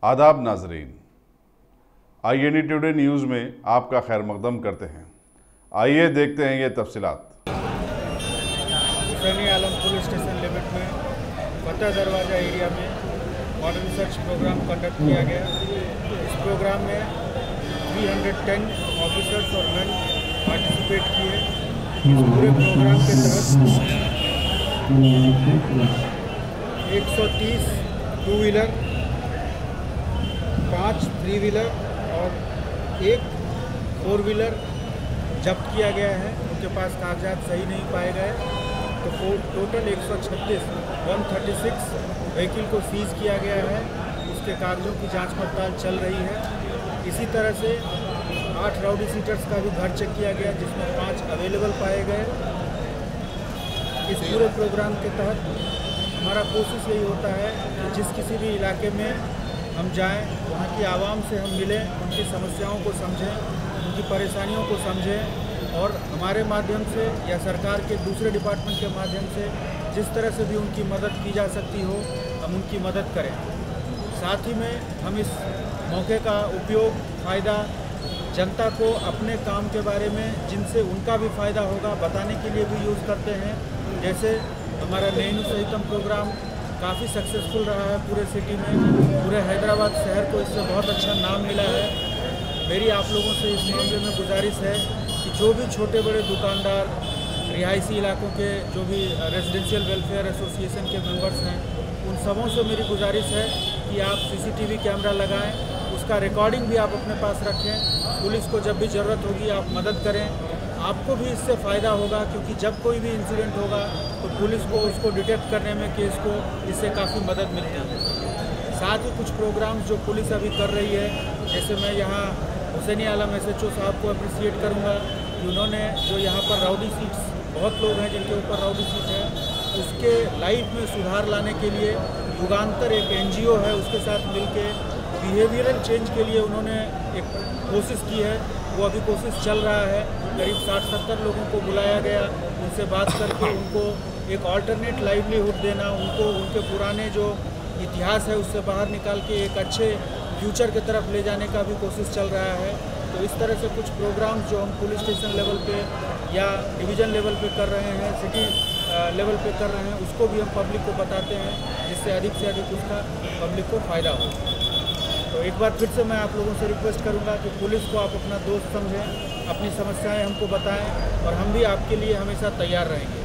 आदाब नाजरीन, INE today news में आपका खैर मकदम करते हैं। आइए देखते हैं ये तफसीलात। हुसैनी आलम पुलिस स्टेशन लिमिट में फतेह दरवाज़ा एरिया में मॉडर्न सर्च प्रोग्राम कंडक्ट किया गया। इस प्रोग्राम में 310 ऑफिसर्स और मैन पार्टिसिपेट किए। इस पूरे प्रोग्राम के तहत 130 टू व्हीलर, 5 3 व्हीलर और 1 4 व्हीलर जब्त किया गया है। उनके पास कागजात सही नहीं पाए गए, तो टोटल 136 व्हीकल को सीज किया गया है। उसके कागजों की जांच पड़ताल चल रही है। इसी तरह से 8 राउडी सीटर्स का भी घर चेक किया गया, जिसमें 5 अवेलेबल पाए गए। इस पूरे प्रोग्राम के तहत हमारा कोशिश यही होता है कि जिस किसी भी इलाके में हम जाएं, वहाँ की आवाम से हम मिलें, उनकी समस्याओं को समझें, उनकी परेशानियों को समझें और हमारे माध्यम से या सरकार के दूसरे डिपार्टमेंट के माध्यम से जिस तरह से भी उनकी मदद की जा सकती हो, हम उनकी मदद करें। साथ ही में हम इस मौके का उपयोग, फ़ायदा जनता को अपने काम के बारे में जिनसे उनका भी फ़ायदा होगा बताने के लिए भी यूज़ करते हैं। जैसे हमारा नैनू सहितम प्रोग्राम काफ़ी सक्सेसफुल रहा है पूरे सिटी में। पूरे हैदराबाद शहर को इससे बहुत अच्छा नाम मिला है। मेरी आप लोगों से इस मामले में गुजारिश है कि जो भी छोटे बड़े दुकानदार, रिहायशी इलाकों के जो भी रेजिडेंशियल वेलफेयर एसोसिएशन के मेंबर्स हैं, उन सबों से मेरी गुजारिश है कि आप CCTV कैमरा लगाएं, उसका रिकॉर्डिंग भी आप अपने पास रखें। पुलिस को जब भी ज़रूरत होगी आप मदद करें। आपको भी इससे फ़ायदा होगा, क्योंकि जब कोई भी इंसिडेंट होगा तो पुलिस को उसको डिटेक्ट करने में केस को इससे काफ़ी मदद मिलती है। साथ ही कुछ प्रोग्राम्स जो पुलिस अभी कर रही है, जैसे मैं यहाँ हुसैनी आलम SHO साहब को अप्रिशिएट करूँगा कि उन्होंने जो यहाँ पर राउडी सीट्स, बहुत लोग हैं जिनके ऊपर राउडी सीट है, उसके लाइफ में सुधार लाने के लिए युगांतर एक NGO है, उसके साथ मिलके बिहेवियरल चेंज के लिए उन्होंने एक कोशिश की है। वो अभी कोशिश चल रहा है। करीब 60-70 लोगों को बुलाया गया, उनसे बात करके उनको एक ऑल्टरनेट लाइवलीहुड देना, उनको उनके पुराने जो इतिहास है उससे बाहर निकाल के एक अच्छे फ्यूचर की तरफ ले जाने का भी कोशिश चल रहा है। तो इस तरह से कुछ प्रोग्राम्स जो हम पुलिस स्टेशन लेवल पे या डिवीज़न लेवल पे कर रहे हैं, सिटी लेवल पे कर रहे हैं, उसको भी हम पब्लिक को बताते हैं, जिससे अधिक से अधिक उसका पब्लिक को फ़ायदा हो। तो एक बार फिर से मैं आप लोगों से रिक्वेस्ट करूंगा कि पुलिस को आप अपना दोस्त समझें, अपनी समस्याएं हमको बताएं और हम भी आपके लिए हमेशा तैयार रहेंगे।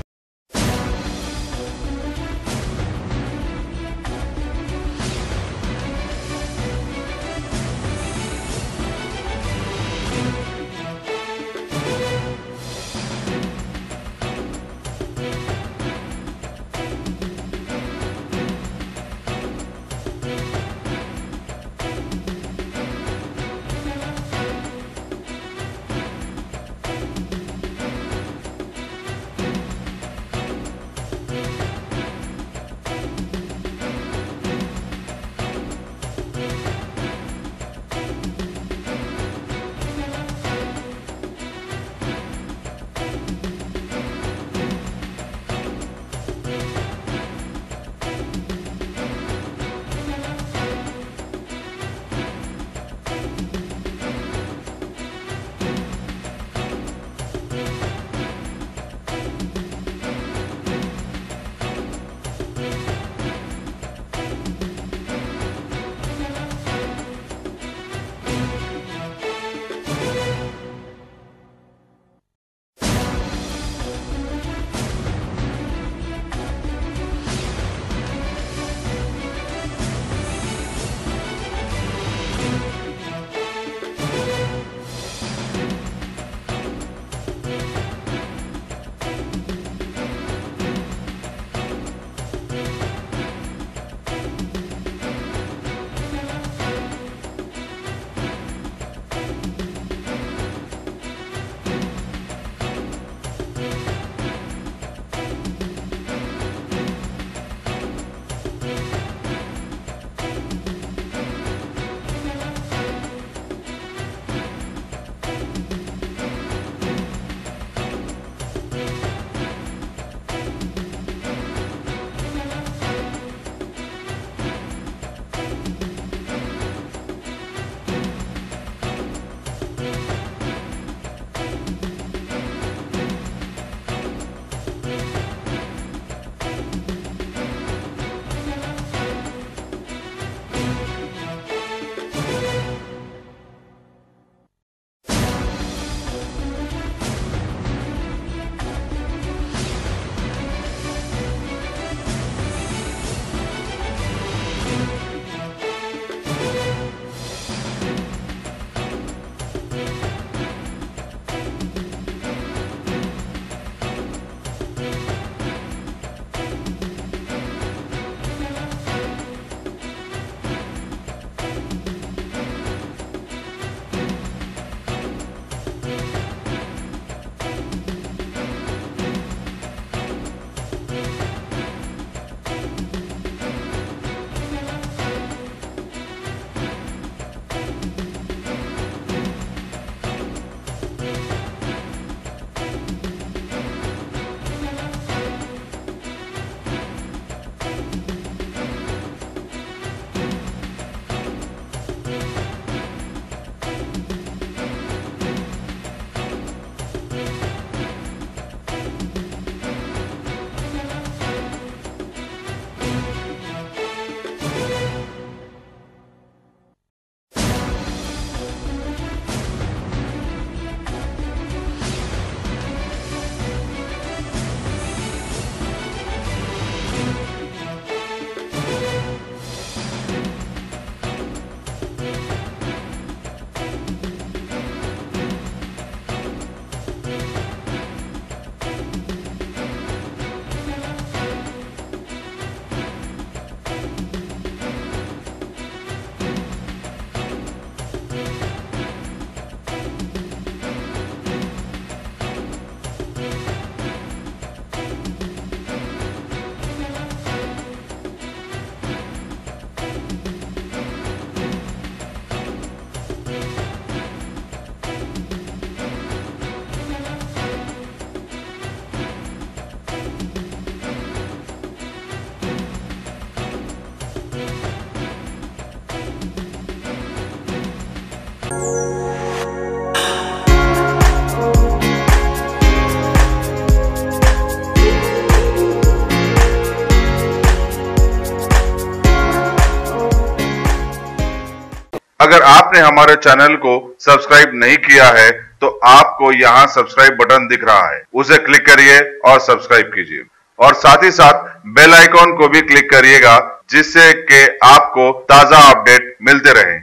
आपने हमारे चैनल को सब्सक्राइब नहीं किया है तो आपको यहाँ सब्सक्राइब बटन दिख रहा है, उसे क्लिक करिए और सब्सक्राइब कीजिए और साथ ही साथ बेल आइकॉन को भी क्लिक करिएगा जिससे कि आपको ताजा अपडेट मिलते रहे।